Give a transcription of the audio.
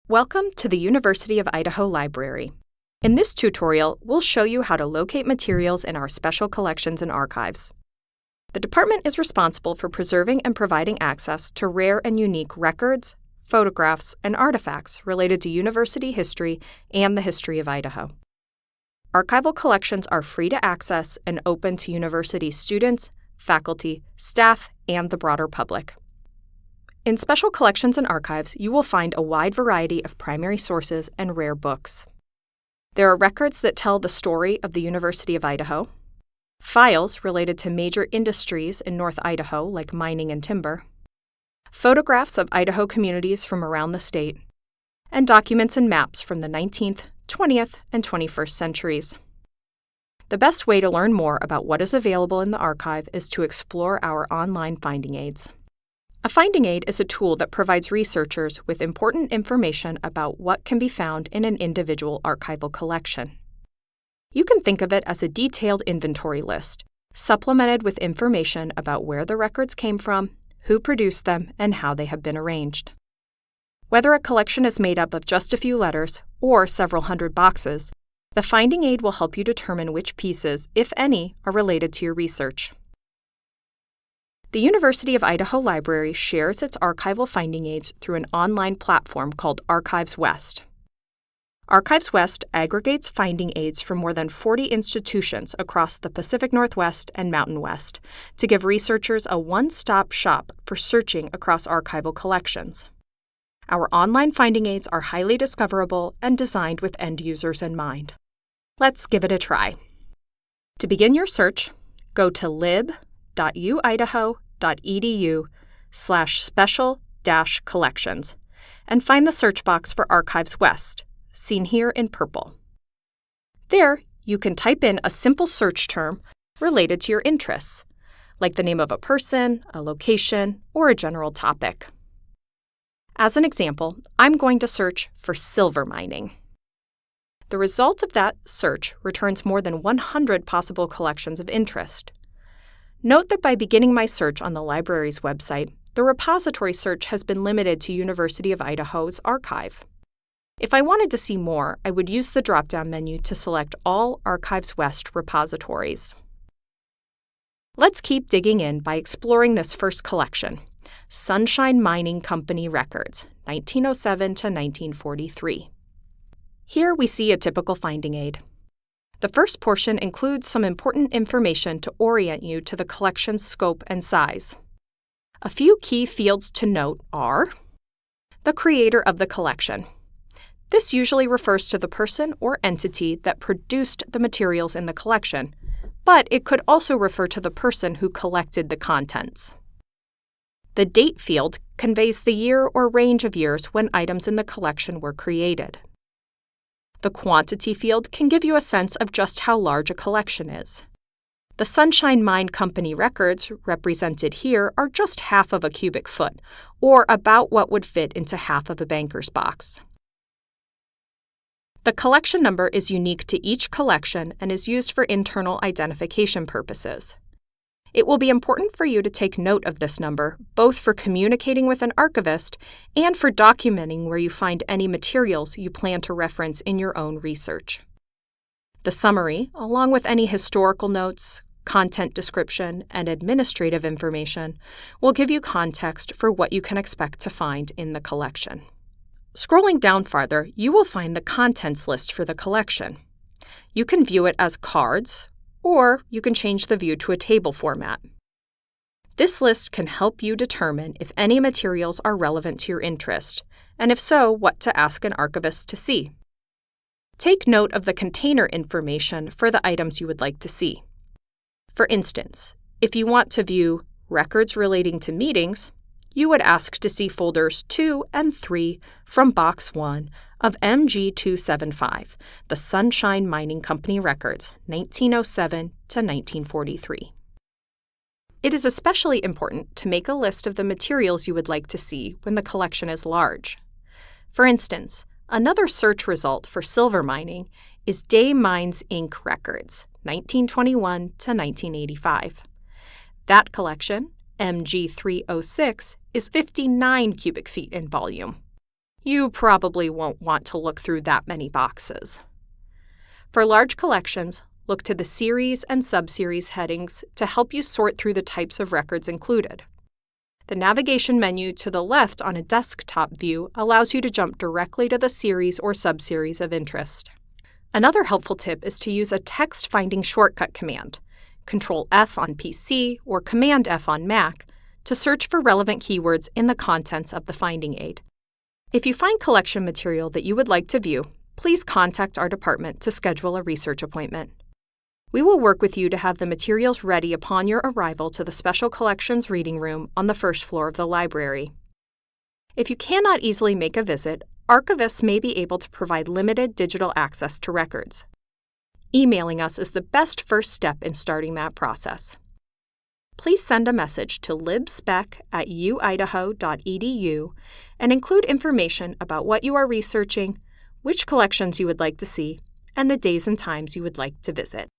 Welcome to the University of Idaho Library. In this tutorial, we'll show you how to locate materials in our special collections and archives. The department is responsible for preserving and providing access to rare and unique records, photographs, and artifacts related to university history and the history of Idaho. Archival collections are free to access and open to university students, faculty, staff, and the broader public. In special collections and archives, you will find a wide variety of primary sources and rare books. There are records that tell the story of the University of Idaho, files related to major industries in North Idaho like mining and timber, photographs of Idaho communities from around the state, and documents and maps from the 19th, 20th, and 21st centuries. The best way to learn more about what is available in the archive is to explore our online finding aids. A finding aid is a tool that provides researchers with important information about what can be found in an individual archival collection. You can think of it as a detailed inventory list, supplemented with information about where the records came from, who produced them, and how they have been arranged. Whether a collection is made up of just a few letters or several hundred boxes, the finding aid will help you determine which pieces, if any, are related to your research. The University of Idaho Library shares its archival finding aids through an online platform called Archives West. Archives West aggregates finding aids from more than 40 institutions across the Pacific Northwest and Mountain West to give researchers a one-stop shop for searching across archival collections. Our online finding aids are highly discoverable and designed with end users in mind. Let's give it a try. To begin your search, go to lib.uidaho.edu/special-collections and find the search box for Archives West, seen here in purple. There, you can type in a simple search term related to your interests, like the name of a person, a location, or a general topic. As an example, I'm going to search for silver mining. The result of that search returns more than 100 possible collections of interest. Note that by beginning my search on the library's website, the repository search has been limited to University of Idaho's archive. If I wanted to see more, I would use the drop-down menu to select all Archives West repositories. Let's keep digging in by exploring this first collection, Sunshine Mining Company Records, 1907 to 1943. Here we see a typical finding aid. The first portion includes some important information to orient you to the collection's scope and size. A few key fields to note are the creator of the collection. This usually refers to the person or entity that produced the materials in the collection, but it could also refer to the person who collected the contents. The date field conveys the year or range of years when items in the collection were created. The quantity field can give you a sense of just how large a collection is. The Sunshine Mine Company records represented here are just half of a cubic foot, or about what would fit into half of a banker's box. The collection number is unique to each collection and is used for internal identification purposes. It will be important for you to take note of this number, both for communicating with an archivist and for documenting where you find any materials you plan to reference in your own research. The summary, along with any historical notes, content description, and administrative information, will give you context for what you can expect to find in the collection. Scrolling down farther, you will find the contents list for the collection. You can view it as cards, or you can change the view to a table format. This list can help you determine if any materials are relevant to your interest, and if so, what to ask an archivist to see. Take note of the container information for the items you would like to see. For instance, if you want to view records relating to meetings, you would ask to see folders 2 and 3 from Box 1 of MG275, the Sunshine Mining Company Records, 1907 to 1943. It is especially important to make a list of the materials you would like to see when the collection is large. For instance, another search result for silver mining is Day Mines Inc. Records, 1921 to 1985. That collection, MG306, is 59 cubic feet in volume. You probably won't want to look through that many boxes. For large collections, look to the series and subseries headings to help you sort through the types of records included. The navigation menu to the left on a desktop view allows you to jump directly to the series or subseries of interest. Another helpful tip is to use a text-finding shortcut command, Control-F on PC or Command-F on Mac, to search for relevant keywords in the contents of the finding aid. If you find collection material that you would like to view, please contact our department to schedule a research appointment. We will work with you to have the materials ready upon your arrival to the Special Collections Reading Room on the first floor of the library. If you cannot easily make a visit, archivists may be able to provide limited digital access to records. Emailing us is the best first step in starting that process. Please send a message to libspec@uidaho.edu and include information about what you are researching, which collections you would like to see, and the days and times you would like to visit.